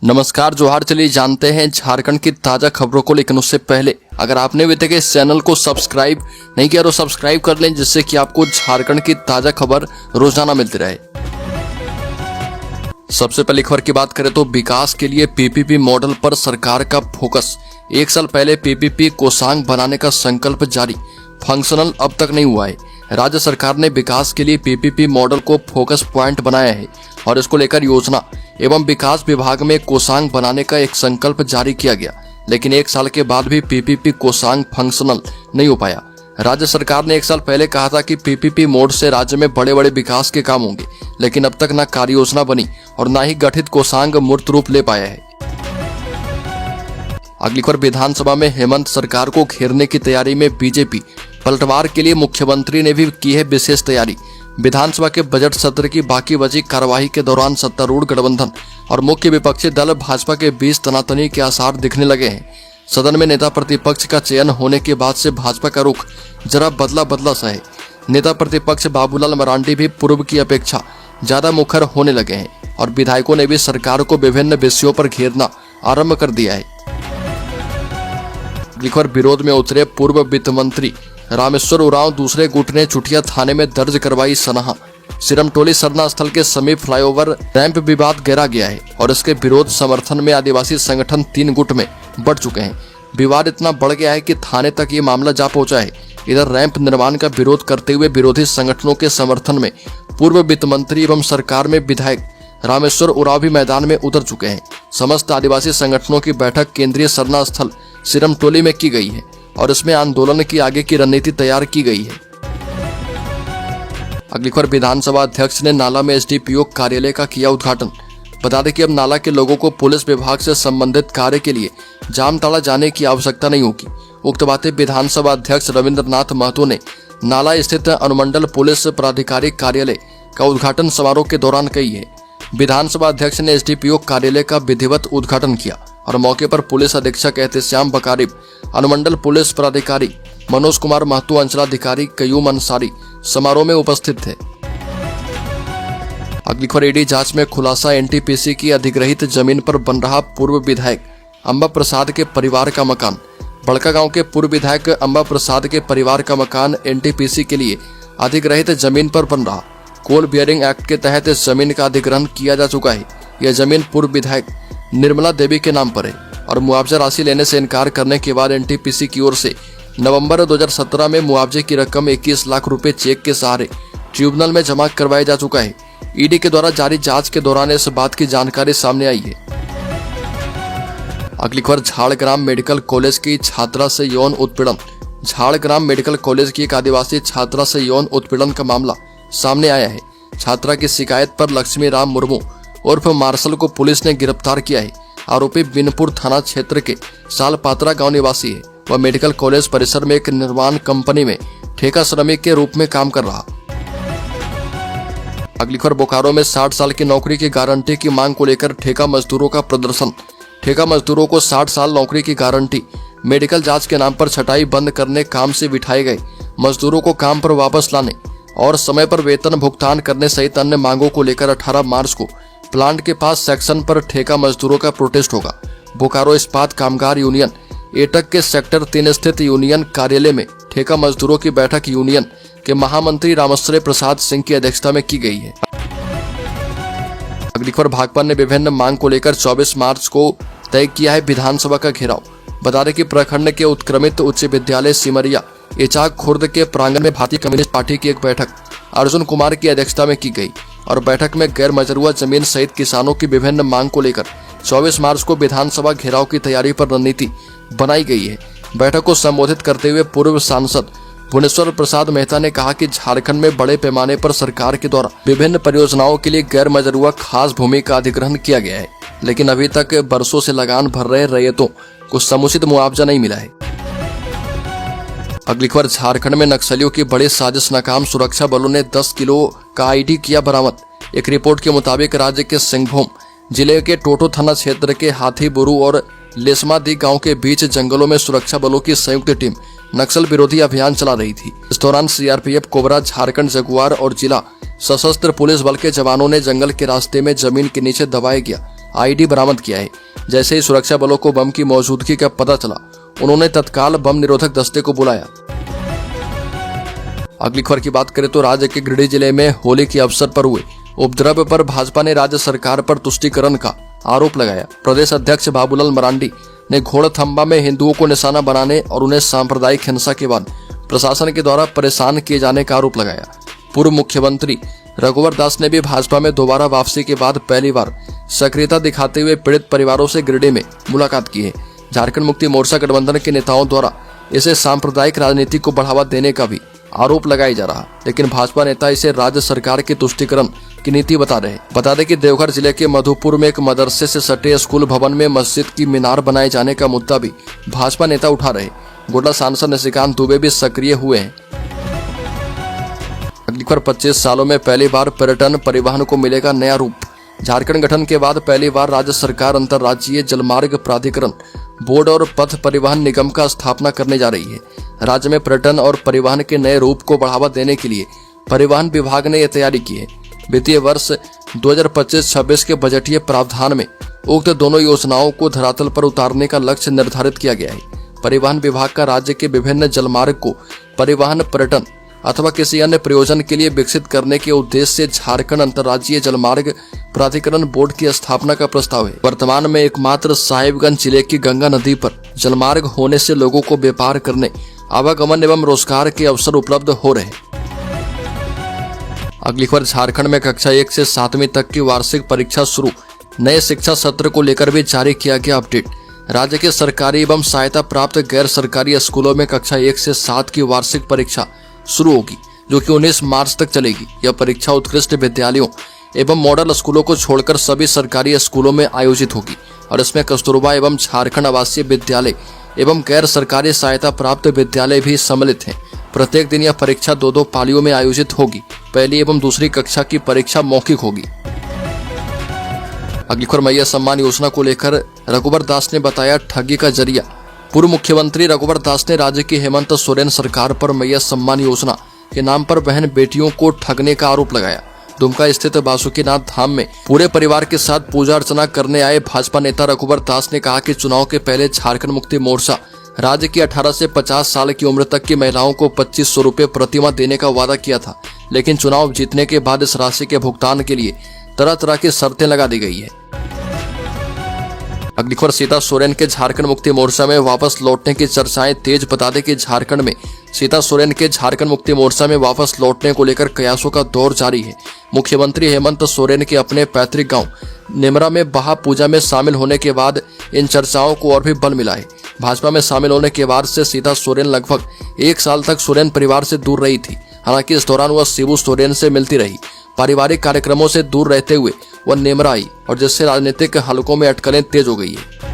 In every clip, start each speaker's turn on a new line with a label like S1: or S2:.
S1: नमस्कार जोहार। चलिए जानते हैं झारखंड की ताज़ा खबरों को, लेकिन उससे पहले अगर आपने अभी तक इस चैनल को सब्सक्राइब नहीं किया तो सब्सक्राइब कर लें, जिससे कि आपको झारखंड की ताज़ा खबर रोजाना मिलती रहे। सबसे पहले खबर की बात करें तो विकास के लिए पीपीपी मॉडल पर सरकार का फोकस। एक साल पहले पीपीपी कोषांग बनाने का संकल्प जारी, फंक्शनल अब तक नहीं हुआ है। राज्य सरकार ने विकास के लिए पीपीपी मॉडल को फोकस पॉइंट बनाया है और इसको लेकर योजना एवं विकास विभाग में कोषांग बनाने का एक संकल्प जारी किया गया, लेकिन एक साल के बाद भी पीपीपी कोषांग फंक्शनल नहीं हो पाया। राज्य सरकार ने एक साल पहले कहा था कि पीपीपी मोड से राज्य में बड़े बड़े विकास के काम होंगे, लेकिन अब तक न कार्य योजना बनी और न ही गठित कोषांग मूर्त रूप ले पाया है। अगली खबर, विधानसभा में हेमंत सरकार को घेरने की तैयारी में बीजेपी। पलटवार के लिए मुख्यमंत्री ने भी की है विशेष तैयारी। विधानसभा के बजट सत्र की बाकी बची कार्यवाही के दौरान सत्तारूढ़ गठबंधन और मुख्य विपक्षी दल भाजपा के बीच तनातनी के आसार दिखने लगे हैं। सदन में नेता प्रतिपक्ष का चयन होने के बाद से भाजपा का रुख जरा बदला सा है। नेता प्रतिपक्ष बाबूलाल मरांडी भी पूर्व की अपेक्षा ज्यादा मुखर होने लगे हैं और विधायकों ने भी सरकार को विभिन्न विषयों पर घेरना आरंभ कर दिया है। विरोध में उतरे पूर्व वित्त मंत्री रामेश्वर उरांव दूसरे गुट ने चुटिया थाने में दर्ज करवाई सनहा। सिरमटोली सरना स्थल के समीप फ्लाईओवर रैंप विवाद गहरा गया है और इसके विरोध समर्थन में आदिवासी संगठन 3 गुट में बढ़ चुके हैं। विवाद इतना बढ़ गया है कि थाने तक ये मामला जा पहुंचा है। इधर रैंप निर्माण का विरोध करते हुए विरोधी संगठनों के समर्थन में पूर्व वित्त मंत्री एवं सरकार में विधायक रामेश्वर उरांव भी मैदान में उतर चुके हैं। समस्त आदिवासी संगठनों की बैठक केंद्रीय सरना स्थल सिरमटोली में की गई है और इसमें आंदोलन की आगे की रणनीति तैयार की गई है। अगली खबर, विधानसभा अध्यक्ष ने नाला में एसडीपीओ कार्यालय का किया उद्घाटन। बता दें कि अब नाला के लोगों को पुलिस विभाग से संबंधित कार्य के लिए जामताड़ा जाने की आवश्यकता नहीं होगी। उक्त बातें विधानसभा अध्यक्ष रविंद्रनाथ महतो ने नाला स्थित अनुमंडल पुलिस प्राधिकारी कार्यालय का उद्घाटन समारोह के दौरान कही है। विधानसभा अध्यक्ष ने एसडीपीओ कार्यालय का विधिवत उद्घाटन किया और मौके पर पुलिस अधीक्षक एहतेश्याम बकारिब, अनुमंडल पुलिस प्राधिकारी मनोज कुमार महतो, अंचलाधिकारी कयूम अंसारी समारोह में उपस्थित थे। अगली खबर, ईडी जांच में खुलासा। एनटीपीसी की अधिग्रहित जमीन पर बन रहा पूर्व विधायक अंबा प्रसाद के परिवार का मकान। बड़कागांव के पूर्व विधायक अंबा प्रसाद के परिवार का मकान एनटीपीसी के लिए अधिग्रहित जमीन पर बन रहा। कोल बियरिंग एक्ट के तहत इस जमीन का अधिग्रहण किया जा चुका है। यह जमीन पूर्व विधायक निर्मला देवी के नाम पर है और मुआवजा राशि लेने से इनकार करने के बाद एनटीपीसी की ओर से नवंबर 2017 में मुआवजे की रकम 21 लाख रुपए चेक के सहारे ट्रिब्यूनल में जमा करवाया जा चुका है। ईडी के द्वारा जारी जांच के दौरान इस बात की जानकारी सामने आई है। अगली खबर, झाड़ग्राम मेडिकल कॉलेज की छात्रा से यौन उत्पीड़न। झाड़ग्राम मेडिकल कॉलेज की एक आदिवासी छात्रा से यौन उत्पीड़न का मामला सामने आया है। छात्रा की शिकायत पर लक्ष्मी राम मुर्मू उर्फ मार्शल को पुलिस ने गिरफ्तार किया है। आरोपी बिनपुर थाना क्षेत्र के सालपात्रा गांव निवासी है। वह मेडिकल कॉलेज परिसर में एक निर्माण कंपनी में ठेका श्रमिक के रूप में काम कर रहा। अगली खबर, बोकारो में 60 साल की नौकरी की गारंटी की मांग को लेकर ठेका मजदूरों का प्रदर्शन। ठेका मजदूरों को 60 साल नौकरी की गारंटी, मेडिकल जांच के नाम पर छटाई बंद करने, काम से बिठाए गए मजदूरों को काम पर वापस लाने और समय पर वेतन भुगतान करने सहित अन्य मांगों को लेकर 18 मार्च को प्लांट के पास सेक्शन पर ठेका मजदूरों का प्रोटेस्ट होगा। बोकारो इस्पात कामगार यूनियन एटक के सेक्टर 3 स्थित यूनियन कार्यालय में ठेका मजदूरों की बैठक यूनियन के महामंत्री रामश्रय प्रसाद सिंह की अध्यक्षता में की गई है। अगली खबर, भाकपा ने विभिन्न मांग को लेकर 24 मार्च को तय किया है विधानसभा का घेराव। बता दें कि प्रखंड के उत्क्रमित उच्च विद्यालय सिमरिया एचाक खुर्द के प्रांगण में भारतीय कम्युनिस्ट पार्टी की एक बैठक अर्जुन कुमार की अध्यक्षता में की गई और बैठक में गैर मजरूआ जमीन सहित किसानों की विभिन्न मांग को लेकर 24 मार्च को विधानसभा घेराव की तैयारी पर रणनीति बनाई गई है। बैठक को संबोधित करते हुए पूर्व सांसद भुवनेश्वर प्रसाद मेहता ने कहा कि झारखंड में बड़े पैमाने पर सरकार के द्वारा विभिन्न परियोजनाओं के लिए गैर मजरूआ खास भूमि का अधिग्रहण किया गया है, लेकिन अभी तक बरसों से लगान भर रहे रैयतों को समुचित मुआवजा नहीं मिला है। अगली खबर, झारखंड में नक्सलियों की बड़ी साजिश नाकाम, सुरक्षा बलों ने 10 किलो का आईडी किया बरामद। एक रिपोर्ट के मुताबिक राज्य के सिंहभूम जिले के टोटो थाना क्षेत्र के हाथीबुरु और लेसमादी गांव के बीच जंगलों में सुरक्षा बलों की संयुक्त टीम नक्सल विरोधी अभियान चला रही थी। इस दौरान सीआरपीएफ, कोबरा, झारखंड जगुआर और जिला सशस्त्र पुलिस बल के जवानों ने जंगल के रास्ते में जमीन के नीचे दबाए गया आईडी बरामद किया है। जैसे ही सुरक्षा बलों को बम की मौजूदगी का पता चला, उन्होंने तत्काल बम निरोधक दस्ते को बुलाया। अगली खबर की बात करें तो राज्य के गिरिडीह जिले में होली के अवसर पर हुए उपद्रव पर भाजपा ने राज्य सरकार पर तुष्टीकरण का आरोप लगाया। प्रदेश अध्यक्ष बाबूलाल मरांडी ने घोड़थंबा में हिंदुओं को निशाना बनाने और उन्हें सांप्रदायिक हिंसा के बाद प्रशासन के द्वारा परेशान किए जाने का आरोप लगाया। पूर्व मुख्यमंत्री रघुवर दास ने भी भाजपा में दोबारा वापसी के बाद पहली बार सक्रियता दिखाते हुए पीड़ित परिवारों से गिरिडीह में मुलाकात की है। झारखंड मुक्ति मोर्चा गठबंधन के नेताओं द्वारा इसे सांप्रदायिक राजनीति को बढ़ावा देने का भी आरोप लगाया जा रहा, लेकिन भाजपा नेता इसे राज्य सरकार के तुष्टीकरण की नीति बता रहे। बता दें कि देवघर जिले के मधुपुर में एक मदरसे से सटे स्कूल भवन में मस्जिद की मीनार बनाए जाने का मुद्दा भी भाजपा नेता उठा रहे। गोड्डा सांसद निशिकांत दुबे भी सक्रिय हुए हैं। अगली खबर 25 सालों में पहली बार पर्यटन परिवहन को मिलेगा नया रूप। झारखंड गठन के बाद पहली बार राज्य सरकार अंतर्राज्यीय जलमार्ग प्राधिकरण बोर्ड और पथ परिवहन निगम का स्थापना करने जा रही है। राज्य में पर्यटन और परिवहन के नए रूप को बढ़ावा देने के लिए परिवहन विभाग ने यह तैयारी की है। वित्तीय वर्ष 2025-26 के बजटीय प्रावधान में उक्त दोनों योजनाओं को धरातल पर उतारने का लक्ष्य निर्धारित किया गया है। परिवहन विभाग का राज्य के विभिन्न जलमार्ग को परिवहन, पर्यटन अथवा किसी अन्य प्रयोजन के लिए विकसित करने के उद्देश्य से झारखंड अंतर्राज्यीय जलमार्ग प्राधिकरण बोर्ड की स्थापना का प्रस्ताव है। वर्तमान में एकमात्र साहिबगंज जिले की गंगा नदी पर जलमार्ग होने से लोगों को व्यापार करने, आवागमन एवं रोजगार के अवसर उपलब्ध हो रहे हैं। अगली खबर झारखंड में कक्षा 1 से 7वीं तक की वार्षिक परीक्षा शुरू। नए शिक्षा सत्र को लेकर भी जारी किया गया अपडेट। राज्य के सरकारी एवं सहायता प्राप्त गैर सरकारी स्कूलों में कक्षा 1 से 7 की वार्षिक परीक्षा शुरू होगी, जो कि 19 मार्च तक चलेगी। यह परीक्षा उत्कृष्ट विद्यालयों एवं मॉडल स्कूलों को छोड़कर सभी सरकारी स्कूलों में आयोजित होगी और इसमें कस्तूरबा एवं झारखंड आवासीय विद्यालय एवं गैर सरकारी सहायता प्राप्त विद्यालय भी सम्मिलित हैं। प्रत्येक दिन यह परीक्षा 2-2 पालियों में आयोजित होगी। पहली एवं दूसरी कक्षा की परीक्षा मौखिक होगी। अगली खबर मैया सम्मान योजना को लेकर रघुवर दास ने बताया ठगी का जरिया। पूर्व मुख्यमंत्री रघुवर दास ने राज्य की हेमंत सोरेन सरकार पर मैया सम्मान योजना के नाम पर बहन बेटियों को ठगने का आरोप लगाया। दुमका स्थित बासुकीनाथ धाम में पूरे परिवार के साथ पूजा अर्चना करने आए भाजपा नेता रघुवर दास ने कहा कि चुनाव के पहले झारखंड मुक्ति मोर्चा राज्य की 18 से 50 साल की उम्र तक की महिलाओं को 2500 रुपए प्रतिमाह देने का वादा किया था, लेकिन चुनाव जीतने के बाद इस राशि के भुगतान के लिए तरह तरह की शर्तें लगा दी गई है। अगली खबर सीता सोरेन के झारखंड मुक्ति मोर्चा में वापस लौटने की चर्चाएं तेज। बता दें कि झारखंड में सीता सोरेन के झारखंड मुक्ति मोर्चा में वापस लौटने को लेकर कयासों का दौर जारी है। मुख्यमंत्री हेमंत सोरेन के अपने पैतृक गांव निमरा में बहा पूजा में शामिल होने के बाद इन चर्चाओं को और भी बल मिला है। भाजपा में शामिल होने के बाद से सीता सोरेन लगभग 1 साल तक सोरेन परिवार से दूर रही थी। हालांकि इस दौरान वह शिबू सोरेन से मिलती रही। पारिवारिक कार्यक्रमों से दूर रहते हुए वह निमरा आई और जिससे राजनीतिक हलकों में अटकलें तेज हो गई है।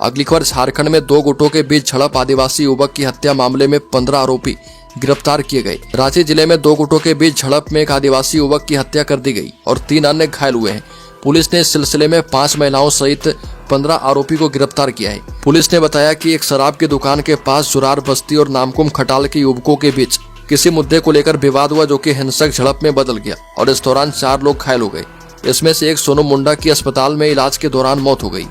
S1: अगली खबर झारखंड में 2 गुटों के बीच झड़प। आदिवासी युवक की हत्या मामले में 15 आरोपी गिरफ्तार किए गए। रांची जिले में 2 गुटों के बीच झड़प में एक आदिवासी युवक की हत्या कर दी गई और 3 अन्य घायल हुए हैं। पुलिस ने इस सिलसिले में 5 महिलाओं सहित 15 आरोपी को गिरफ्तार किया है। पुलिस ने बताया कि एक शराब की दुकान के पास जुरार बस्ती और नामकुम खटाल के युवकों के बीच किसी मुद्दे को लेकर विवाद हुआ, जो कि हिंसक झड़प में बदल गया और इस दौरान 4 लोग घायल हो गए। इसमें से एक सोनू मुंडा की अस्पताल में इलाज के दौरान मौत हो गई।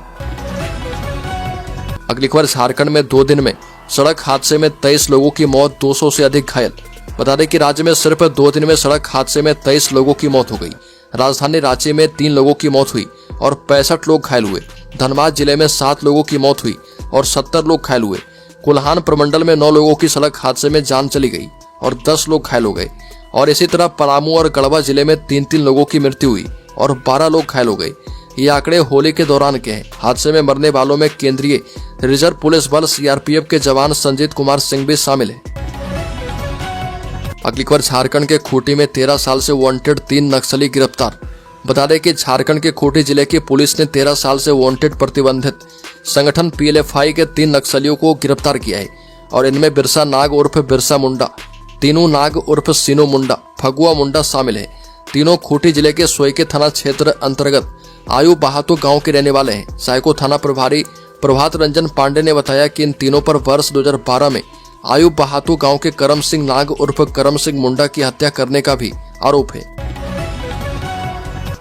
S1: अगली खबर झारखंड में 2 दिन में सड़क हादसे में 23 लोगों की मौत, 200 से अधिक घायल। बता दें कि राज्य में सिर्फ 2 दिन में सड़क हादसे में 23 लोगों की मौत हो गई। राजधानी रांची में 3 लोगों की मौत हुई और 65 लोग घायल हुए। धनबाद जिले में 7 लोगों की मौत हुई और 70 लोग घायल हुए। कोल्हान प्रमंडल में 9 लोगों की सड़क हादसे में जान चली गई और 10 लोग घायल हो गए। और इसी तरह पलामू और गढ़वा जिले में 3-3 लोगों की मृत्यु हुई और 12 लोग घायल हो गए। ये आंकड़े होली के दौरान के हैं। हादसे में मरने वालों में केंद्रीय रिजर्व पुलिस बल सीआरपीएफ के जवान संजीत कुमार सिंह भी शामिल है। अगली खबर झारखंड के खूंटी में 13 साल से वांटेड 3 नक्सली गिरफ्तार। बता दें कि झारखंड के खूंटी जिले की पुलिस ने 13 साल से वांटेड प्रतिबंधित संगठन पीएलएफआई के 3 नक्सलियों को गिरफ्तार किया है और इनमें बिरसा नाग उर्फ बिरसा मुंडा, तीनू नाग उर्फ सीनू मुंडा, फगुआ मुंडा शामिल है। तीनों खूंटी जिले के सोयके थाना क्षेत्र अंतर्गत आयु बहातू गांव के रहने वाले हैं। साइको थाना प्रभारी प्रभात रंजन पांडे ने बताया कि इन तीनों पर वर्ष 2012 में आयु बहातू गांव के करम सिंह नाग उर्फ करम सिंह मुंडा की हत्या करने का भी आरोप है।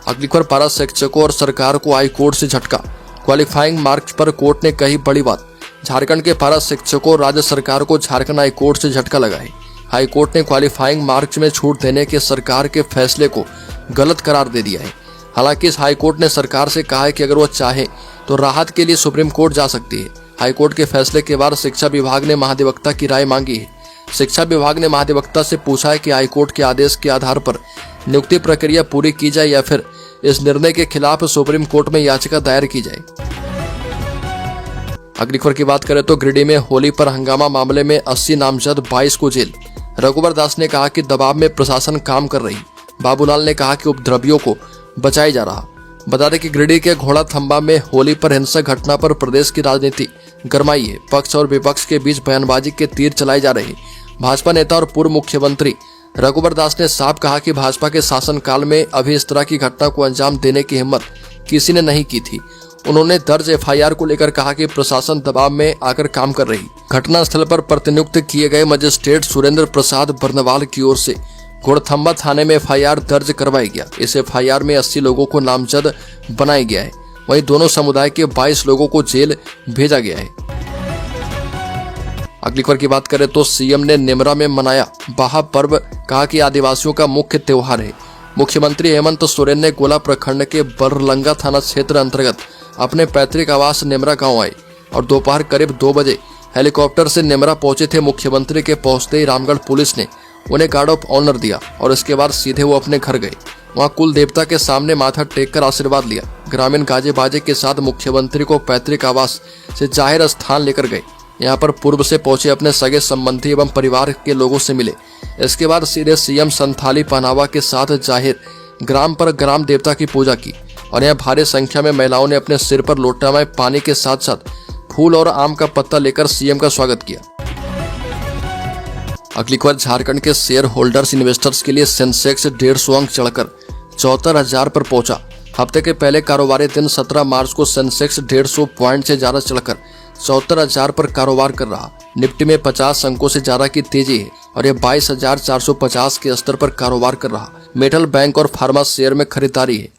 S1: अगली खबर पारा शिक्षकों और सरकार को हाई कोर्ट से झटका। क्वालिफाइंग मार्क्स पर कोर्ट ने कही बड़ी बात। झारखंड के पारा शिक्षकों और राज्य सरकार को झारखंड हाई कोर्ट से झटका लगा है। हाई कोर्ट ने क्वालिफाइंग मार्क्स में छूट देने के सरकार के फैसले को गलत करार दे दिया है। हालांकि इस हाई कोर्ट ने सरकार से कहा है कि अगर वो चाहे तो राहत के लिए सुप्रीम कोर्ट जा सकती है। हाई कोर्ट के फैसले के बाद शिक्षा विभाग ने महाधिवक्ता की राय मांगी है। शिक्षा विभाग ने महाधिवक्ता से पूछा है कि हाई कोर्ट के आदेश के आधार पर नियुक्ति प्रक्रिया पूरी की जाए या फिर इस निर्णय के खिलाफ सुप्रीम कोर्ट में याचिका दायर की जाए। अगली खबर की बात करें तो गिरिडीह में होली पर हंगामा मामले में 80 नामजद 22 को जेल। रघुवर दास ने कहा कि दबाव में प्रशासन काम कर रही। बाबूलाल ने कहा कि उपद्रवियों को बचाया जा रहा। बता दें कि गिरिडीह के घोड़ा थंबा में होली पर हिंसक घटना पर प्रदेश की राजनीति गरमाई है। पक्ष और विपक्ष के बीच बयानबाजी के तीर चलाए जा रहे। भाजपा नेता और पूर्व मुख्यमंत्री रघुवर दास ने साफ कहा कि भाजपा के शासनकाल में अभी इस तरह की घटना को अंजाम देने की हिम्मत किसी ने नहीं की थी। उन्होंने दर्ज एफआईआर को लेकर कहा कि प्रशासन दबाव में आकर काम कर रही। घटनास्थल पर प्रतिनियुक्त किए गए मजिस्ट्रेट सुरेंद्र प्रसाद बर्नवाल की ओर से घोड़थंबा थाने में एफआईआर दर्ज करवाई गया। इस एफआईआर में 80 लोगों को नामजद बनाया गया है। वहीं दोनों समुदाय के 22 लोगों को जेल भेजा गया है। अगली खबर की बात करें तो सीएम ने नेमरा में मनाया बाहा पर्व, कहा कि आदिवासियों का मुख्य त्योहार है। मुख्यमंत्री हेमंत सोरेन ने गोला प्रखंड के बरलंगा थाना क्षेत्र अंतर्गत अपने पैतृक आवास नेमरा गांव आए और दोपहर करीब 2 बजे हेलीकॉप्टर से नेमरा पहुंचे थे। मुख्यमंत्री के पहुंचते ही रामगढ़ पुलिस ने उन्हें गार्ड ऑफ ऑनर दिया और इसके बाद सीधे वो अपने घर गए। वहां कुल देवता के सामने माथा टेक कर आशीर्वाद लिया। ग्रामीण गाजे बाजे के साथ मुख्यमंत्री को पैतृक आवास से जाहिर स्थान लेकर गए। यहाँ पर पूर्व से पहुंचे अपने सगे संबंधी एवं परिवार के लोगों से मिले। इसके बाद सीधे सीएम संथाली पहनावा के साथ जाहिर ग्राम पर ग्राम देवता की पूजा की और यहाँ भारी संख्या में महिलाओं ने अपने सिर पर लोटा में पानी के साथ साथ फूल और आम का पत्ता लेकर सीएम का स्वागत किया। अगली खबर झारखंड के शेयर होल्डर्स इन्वेस्टर्स के लिए सेंसेक्स 150 अंक चढ़कर 74,000 पर पहुंचा। हफ्ते के पहले कारोबारी दिन 17 मार्च को सेंसेक्स 150 पॉइंट से ज्यादा चढ़कर 74,000 पर कारोबार कर रहा। निफ्टी में 50 अंकों से ज्यादा की तेजी है और यह 22,450 के स्तर पर कारोबार कर रहा। मेटल, बैंक और फार्मा शेयर में खरीदारी है।